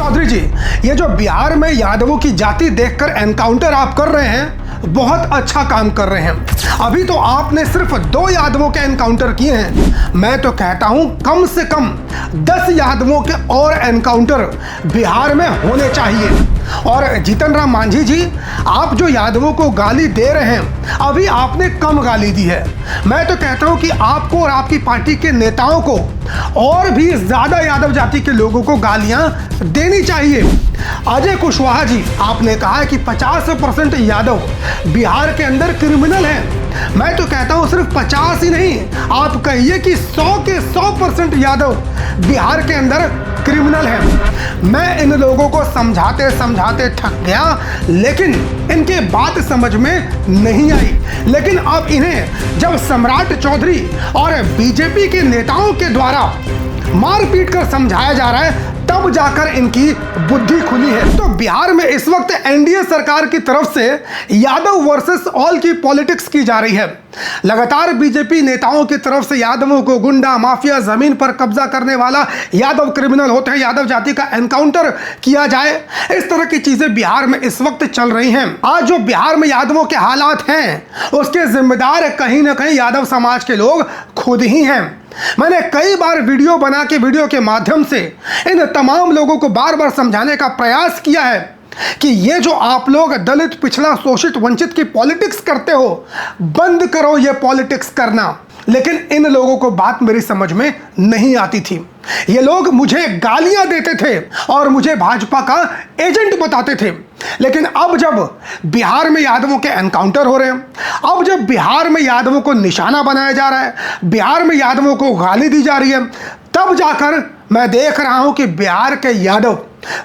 चौधरी जी, ये जो बिहार में यादवों की जाति देखकर एनकाउंटर आप कर रहे हैं, बहुत अच्छा काम कर रहे हैं। अभी तो आपने सिर्फ 2 यादवों के एनकाउंटर किए हैं। मैं तो कहता हूं कम से कम 10 यादवों के और एनकाउंटर बिहार में होने चाहिए। और जीतन राम मांझी जी, आप जो यादवों को गाली दे रहे हैं, अभी आपने कम गाली दी है। मैं तो कहता हूं कि आपको और आपकी पार्टी के नेताओं को और भी ज्यादा यादव जाति के लोगों को गालियां देनी चाहिए। अजय कुशवाहा जी, आपने कहा है कि 50% यादव बिहार के अंदर क्रिमिनल हैं। मैं तो कहता हूं सिर्फ 50 ही नहीं, आप कहिए कि 100 के 100% यादव बिहार के अंदर क्रिमिनल हैं। मैं इन लोगों को समझाते समझाते थक गया, लेकिन इनके बात समझ में नहीं आई। लेकिन अब इन्हें जब सम्राट चौधरी और बीजेपी के नेताओं के द्वारा मारपीट कर समझाया जा रहा है, तब जाकर इनकी बुद्धि खुली है। तो बिहार में इस वक्त एनडीए सरकार की तरफ से यादव वर्सेस ऑल की पॉलिटिक्स की जा रही है। लगातार बीजेपी नेताओं की तरफ से यादवों को गुंडा, माफिया, जमीन पर कब्जा करने वाला यादव क्रिमिनल होते हैं, यादव जाति का एनकाउंटर किया जाए, इस तरह की चीजें बिहार में इस वक्त चल रही हैं। आज जो बिहार में यादवों के हालात हैं, उसके जिम्मेदार कहीं ना कहीं यादव समाज के लोग खुद ही हैं। मैंने कई बार वीडियो बना के वीडियो के माध्यम से इन तमाम लोगों को बार बार समझाने का प्रयास किया है कि ये जो आप लोग दलित, पिछड़ा, शोषित, वंचित की पॉलिटिक्स करते हो, बंद करो ये पॉलिटिक्स करना। लेकिन इन लोगों को बात मेरी समझ में नहीं आती थी। ये लोग मुझे गालियां देते थे और मुझे भाजपा का एजेंट बताते थे। लेकिन अब जब बिहार में यादवों के एनकाउंटर हो रहे हैं, अब जब बिहार में यादवों को निशाना बनाया जा रहा है, बिहार में यादवों को गाली दी जा रही है, तब जाकर मैं देख रहा हूं कि बिहार के यादव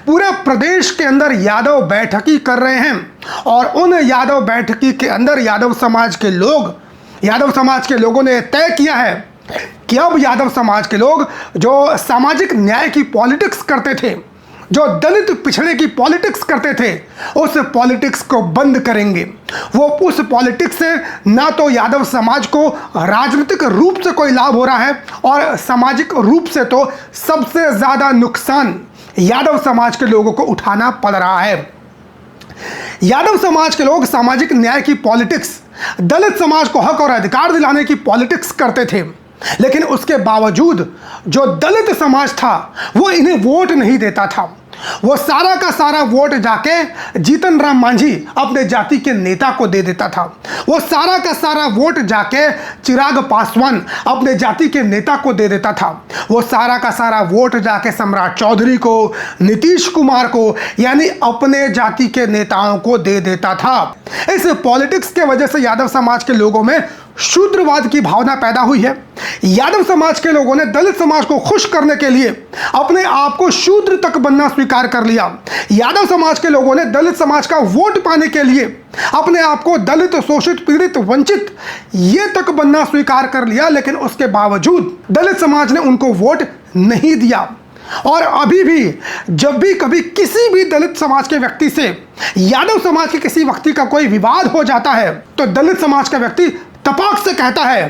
पूरे प्रदेश के अंदर यादव बैठकी कर रहे हैं। और उन यादव बैठकी के अंदर यादव समाज के लोगों ने तय किया है कि अब यादव समाज के लोग जो सामाजिक न्याय की पॉलिटिक्स करते थे, जो दलित पिछड़े की पॉलिटिक्स करते थे, उस पॉलिटिक्स को बंद करेंगे। वो उस पॉलिटिक्स से ना तो यादव समाज को राजनीतिक रूप से कोई लाभ हो रहा है, और सामाजिक रूप से तो सबसे ज्यादा नुकसान यादव समाज के लोगों को उठाना पड़ रहा है। यादव समाज के लोग सामाजिक न्याय की पॉलिटिक्स, दलित समाज को हक और अधिकार दिलाने की पॉलिटिक्स करते थे, लेकिन उसके बावजूद जो दलित समाज था वो इन्हें वोट नहीं देता था। वो सारा का सारा वोट जाके जीतन राम मांझी अपने जाति के नेता को दे देता था। वो सारा का सारा वोट जाके चिराग पासवान अपने जाति के नेता को दे देता था। वो सारा का सारा वोट जाके सम्राट चौधरी को, नीतीश कुमार को, यानी अपने जाति के नेताओं को दे देता था। इस पॉलिटिक्स के वजह से यादव समाज के लोगों में शूद्रवाद की भावना पैदा हुई है। यादव समाज के लोगों ने दलित समाज को खुश करने के लिए अपने आप को शूद्र तक बनना स्वीकार कर लिया। यादव समाज के लोगों ने दलित समाज का वोट पाने के लिए अपने आप को दलित, शोषित, पीड़ित, वंचित ये तक बनना स्वीकार कर लिया। लेकिन उसके बावजूद दलित समाज ने उनको वोट नहीं दिया। और अभी भी जब भी कभी किसी भी दलित समाज के व्यक्ति से यादव समाज के किसी व्यक्ति का कोई विवाद हो जाता है, तो दलित समाज का व्यक्ति तपाक से कहता है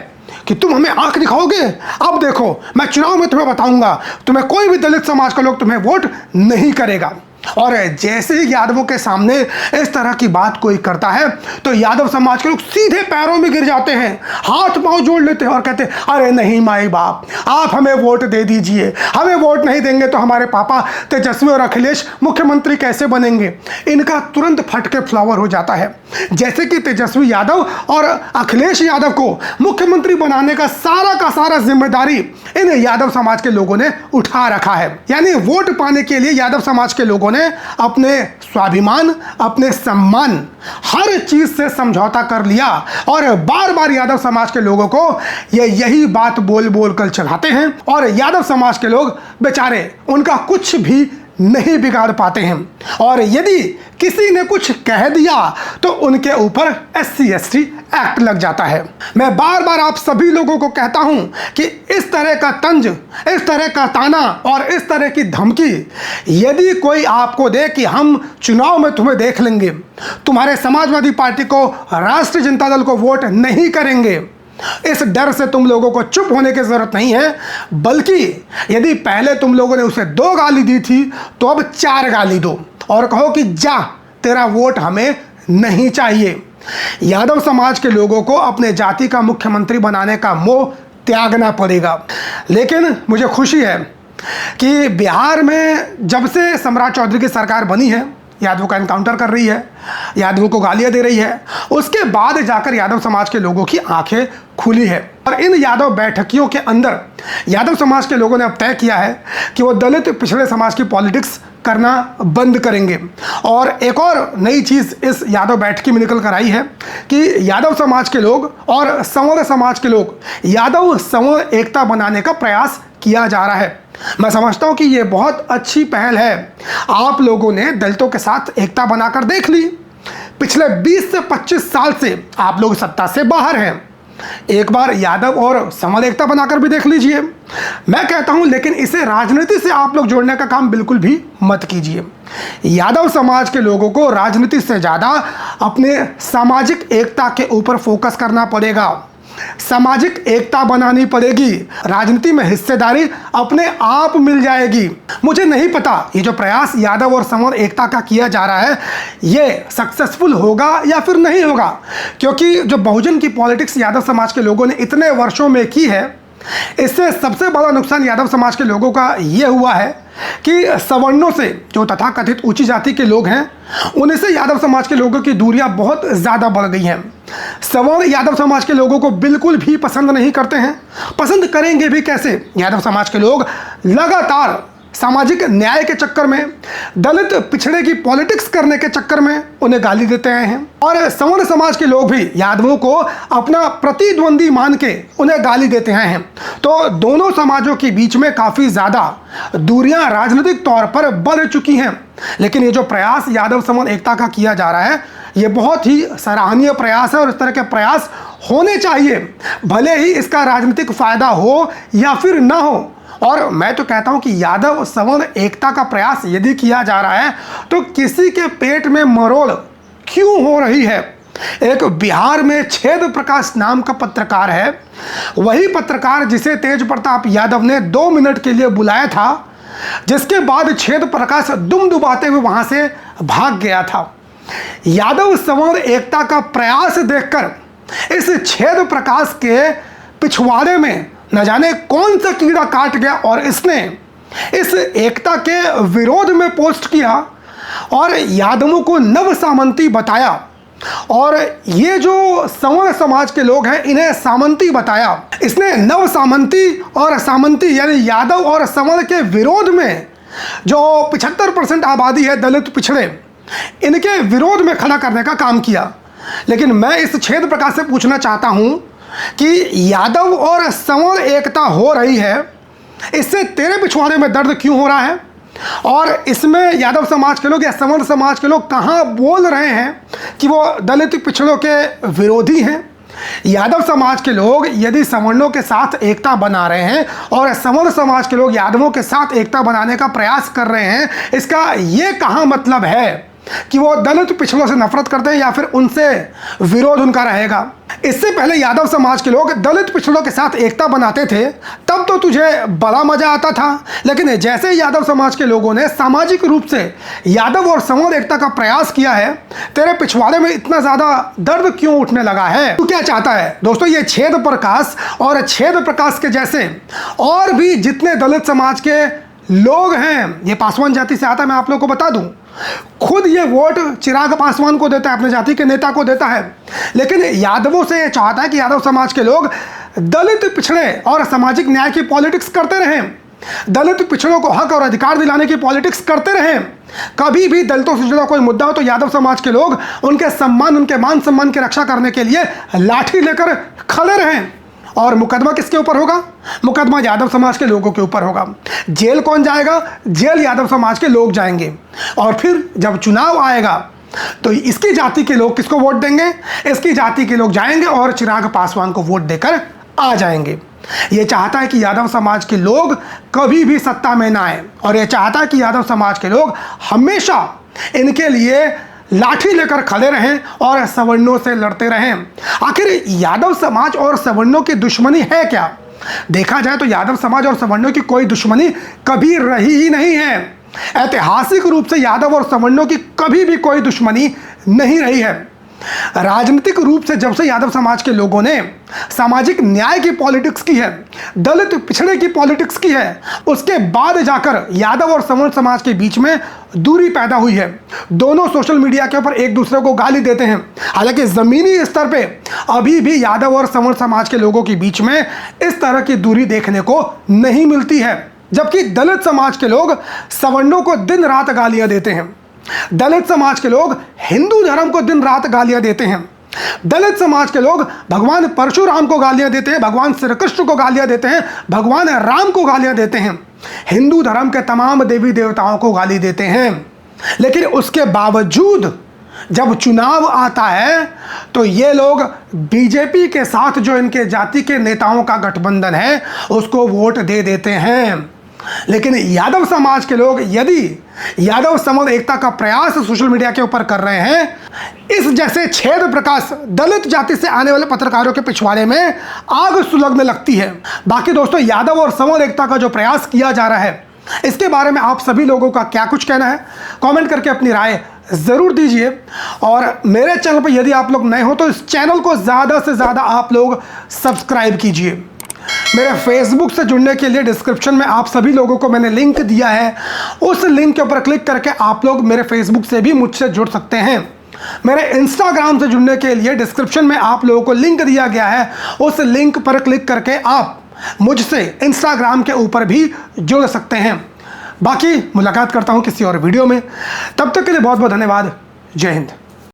कि तुम हमें आंख दिखाओगे, अब देखो मैं चुनाव में तुम्हें बताऊंगा, तुम्हें कोई भी दलित समाज का लोग तुम्हें वोट नहीं करेगा। और जैसे ही यादवों के सामने इस तरह की बात कोई करता है, तो यादव समाज के लोग सीधे पैरों में गिर जाते हैं, हाथ पांव जोड़ लेते हैं और कहते हैं अरे नहीं माई बाप, आप हमें वोट दे दीजिए, हमें वोट नहीं देंगे तो हमारे पापा तेजस्वी और अखिलेश मुख्यमंत्री कैसे बनेंगे। इनका तुरंत फटके फ्लावर हो जाता है। जैसे कि तेजस्वी यादव और अखिलेश यादव को मुख्यमंत्री बनाने का सारा जिम्मेदारी इन यादव समाज के लोगों ने उठा रखा है। यानी वोट पाने के लिए यादव समाज के लोगों ने अपने स्वाभिमान, अपने सम्मान, हर चीज से समझौता कर लिया। और बार बार यादव समाज के लोगों को यही बात बोल बोल कर चढ़ाते हैं। और यादव समाज के लोग बेचारे उनका कुछ भी नहीं बिगाड़ पाते हैं। और यदि किसी ने कुछ कह दिया तो उनके ऊपर SC/ST एक्ट लग जाता है। मैं बार बार आप सभी लोगों को कहता हूं कि इस तरह का तंज, इस तरह का ताना और इस तरह की धमकी यदि कोई आपको दे कि हम चुनाव में तुम्हें देख लेंगे, तुम्हारे समाजवादी पार्टी को, राष्ट्रीय जनता दल को वोट नहीं करेंगे, इस डर से तुम लोगों को चुप होने की जरूरत नहीं है, बल्कि यदि पहले तुम लोगों ने उसे 2 गाली दी थी तो अब 4 गाली दो और कहो कि जा, तेरा वोट हमें नहीं चाहिए। यादव समाज के लोगों को अपने जाति का मुख्यमंत्री बनाने का मोह त्यागना पड़ेगा। लेकिन मुझे खुशी है कि बिहार में जब से सम्राट चौधरी की सरकार बनी है, यादवों का एनकाउंटर कर रही है, यादवों को गालियां दे रही है, उसके बाद जाकर यादव समाज के लोगों की आंखें खुली है। और इन यादव बैठकियों के अंदर यादव समाज के लोगों ने अब तय किया है कि वो दलित पिछड़े समाज की पॉलिटिक्स करना बंद करेंगे। और एक और नई चीज़ इस यादव बैठकी में निकल कर आई है कि यादव समाज के लोग और संवर्ण समाज के लोग यादव संवर्ण एकता बनाने का प्रयास किया जा रहा है। मैं समझता हूं कि ये बहुत अच्छी पहल है। आप लोगों ने दलितों के साथ एकता बनाकर देख ली। पिछले 20 से 25 साल से आप लोग सत्ता से बाहर हैं। एक बार यादव और संवर्ण एकता बनाकर भी देख लीजिए। मैं कहता हूं लेकिन इसे राजनीति से आप लोग जोड़ने का काम बिल्कुल भी मत कीजिए। यादव समाज के लोगों को राजनीति से ज़्यादा अपने सामाजिक एकता के ऊपर फोकस करना पड़ेगा। सामाजिक एकता बनानी पड़ेगी। राजनीति में हिस्सेदारी अपने आप मिल जाएगी। मुझे नहीं पता ये जो प्रयास यादव और संवर्ण एकता का किया जा रहा है ये सक्सेसफुल होगा या फिर नहीं होगा, क्योंकि जो बहुजन की पॉलिटिक्स यादव समाज के लोगों ने इतने वर्षों में की है, इससे सबसे बड़ा नुकसान यादव समाज के लोगों का ये हुआ है कि सवर्णों से, जो तथाकथित ऊंची जाति के लोग हैं, उनसे यादव समाज के लोगों की दूरियां बहुत ज़्यादा बढ़ गई हैं। सवर्ण यादव समाज के लोगों को बिल्कुल भी पसंद नहीं करते हैं। पसंद करेंगे भी कैसे? यादव समाज के लोग लगातार सामाजिक न्याय के चक्कर में, दलित पिछड़े की पॉलिटिक्स करने के चक्कर में उन्हें गाली देते आए हैं। और सवर्ण समाज के लोग भी यादवों को अपना प्रतिद्वंदी मान के उन्हें गाली देते आए हैं। तो दोनों समाजों के बीच में काफ़ी ज़्यादा दूरियां राजनीतिक तौर पर बढ़ चुकी हैं। लेकिन ये जो प्रयास यादव संवर्ण एकता का किया जा रहा है, ये बहुत ही सराहनीय प्रयास है और इस तरह के प्रयास होने चाहिए, भले ही इसका राजनीतिक फायदा हो या फिर ना हो। और मैं तो कहता हूं कि यादव संवर्ण एकता का प्रयास यदि किया जा रहा है तो किसी के पेट में मरोड़ क्यों हो रही है? एक बिहार में छेद प्रकाश नाम का पत्रकार है, वही पत्रकार जिसे तेज प्रताप यादव ने 2 मिनट के लिए बुलाया था, जिसके बाद छेद प्रकाश दुम दुबाते हुए वहां से भाग गया था। यादव संवर्ण एकता का प्रयास देखकर इस छेद प्रकाश के पिछवाड़े में न जाने कौन सा कीड़ा काट गया और इसने इस एकता के विरोध में पोस्ट किया और यादवों को नव सामंती बताया। और ये जो संवर्ण समाज के लोग हैं इन्हें सामंती बताया। इसने नव सामंती और सामंती यानी यादव और संवर्ण के विरोध में जो 75% आबादी है दलित पिछड़े, इनके विरोध में खड़ा करने का काम किया। लेकिन मैं इस छेद प्रकाश से पूछना चाहता हूं कि यादव और संवर्ण एकता हो रही है, इससे तेरे पिछवाड़े में दर्द क्यों हो रहा है? और इसमें यादव समाज के लोग या संवर्ण समाज के लोग कहाँ बोल रहे हैं कि वो दलित पिछड़ों के विरोधी हैं? यादव समाज के लोग यदि सवर्णों के साथ एकता बना रहे हैं और सवर्ण समाज के लोग यादवों के साथ एकता बनाने का प्रयास कर रहे हैं, इसका ये कहाँ मतलब है कि वो दलित पिछड़ों से नफरत करते हैं या फिर उनसे विरोध उनका रहेगा? इससे पहले यादव समाज के लोग दलित पिछड़ों के साथ एकता बनाते थे तब तो तुझे बड़ा मजा आता था, लेकिन जैसे यादव समाज के लोगों ने सामाजिक रूप से यादव और संवर्ण एकता का प्रयास किया है, तेरे पिछवाड़े में इतना ज्यादा दर्द क्यों उठने लगा है? तू क्या चाहता है? दोस्तों, ये छेद प्रकाश और छेद प्रकाश के जैसे और भी जितने दलित समाज के लोग हैं, ये पासवान जाति से आता है, मैं आप लोग को बता दूं, खुद ये वोट चिराग पासवान को देता है, अपने जाति के नेता को देता है। लेकिन यादवों से ये चाहता है कि यादव समाज के लोग दलित पिछड़े और सामाजिक न्याय की पॉलिटिक्स करते रहें, दलित पिछड़ों को हक और अधिकार दिलाने की पॉलिटिक्स करते रहें। कभी भी दलितों से जुड़ा कोई मुद्दा हो तो यादव समाज के लोग उनके सम्मान, उनके मान सम्मान की रक्षा करने के लिए लाठी लेकर खड़े रहें। और मुकदमा किसके ऊपर होगा? मुकदमा यादव समाज के लोगों के ऊपर होगा। जेल कौन जाएगा? जेल यादव समाज के लोग जाएंगे। और फिर जब चुनाव आएगा तो इसकी जाति के लोग किसको वोट देंगे? इसकी जाति के लोग जाएंगे और चिराग पासवान को वोट देकर आ जाएंगे। ये चाहता है कि यादव समाज के लोग कभी भी सत्ता में ना आए और ये चाहता है कि यादव समाज के लोग हमेशा इनके लिए लाठी लेकर खड़े रहें और सवर्णों से लड़ते रहें। आखिर यादव समाज और सवर्णों की दुश्मनी है क्या? देखा जाए तो यादव समाज और सवर्णों की कोई दुश्मनी कभी रही ही नहीं है। ऐतिहासिक रूप से यादव और सवर्णों की कभी भी कोई दुश्मनी नहीं रही है। राजनीतिक रूप से जब से यादव समाज के लोगों ने सामाजिक न्याय की पॉलिटिक्स की है, दलित पिछड़े की पॉलिटिक्स की है, उसके बाद जाकर यादव और सवर्ण समाज के बीच में दूरी पैदा हुई है। दोनों सोशल मीडिया के ऊपर एक दूसरे को गाली देते हैं। हालांकि जमीनी स्तर पे अभी भी यादव और सवर्ण समाज के लोगों के बीच में इस तरह की दूरी देखने को नहीं मिलती है। जबकि दलित समाज के लोग सवर्णों को दिन रात गालियां देते हैं। दलित समाज के लोग हिंदू धर्म को दिन रात गालियां देते हैं। दलित समाज के लोग भगवान परशुराम को गालियां देते हैं, भगवान श्री कृष्ण को गालियां देते हैं, भगवान राम को गालियां देते हैं, हिंदू धर्म के तमाम देवी देवताओं को गाली देते हैं। लेकिन उसके बावजूद जब चुनाव आता है तो ये लोग बीजेपी के साथ जो इनके जाति के नेताओं का गठबंधन है उसको वोट दे देते हैं। लेकिन यादव समाज के लोग यदि यादव समूह एकता का प्रयास सोशल मीडिया के ऊपर कर रहे हैं, इस जैसे छेद प्रकाश दलित जाति से आने वाले पत्रकारों के पिछवाड़े में आग सुलगने लगती है। बाकी दोस्तों, यादव और समूह एकता का जो प्रयास किया जा रहा है, इसके बारे में आप सभी लोगों का क्या कुछ कहना है? कमेंट करके अपनी राय ज़रूर दीजिए। और मेरे चैनल पर यदि आप लोग नए हो तो इस चैनल को ज़्यादा से ज़्यादा आप लोग सब्सक्राइब कीजिए। मेरे फेसबुक से जुड़ने के लिए डिस्क्रिप्शन में आप सभी लोगों को मैंने लिंक दिया है, उस लिंक के ऊपर क्लिक करके आप लोग मेरे फेसबुक से भी मुझसे जुड़ सकते हैं। मेरे इंस्टाग्राम से जुड़ने के लिए डिस्क्रिप्शन में आप लोगों को लिंक दिया गया है, उस लिंक पर क्लिक करके आप मुझसे इंस्टाग्राम के ऊपर भी जुड़ सकते हैं। बाकी मुलाकात करता हूं किसी और वीडियो में, तब तक के लिए बहुत बहुत धन्यवाद। जय हिंद।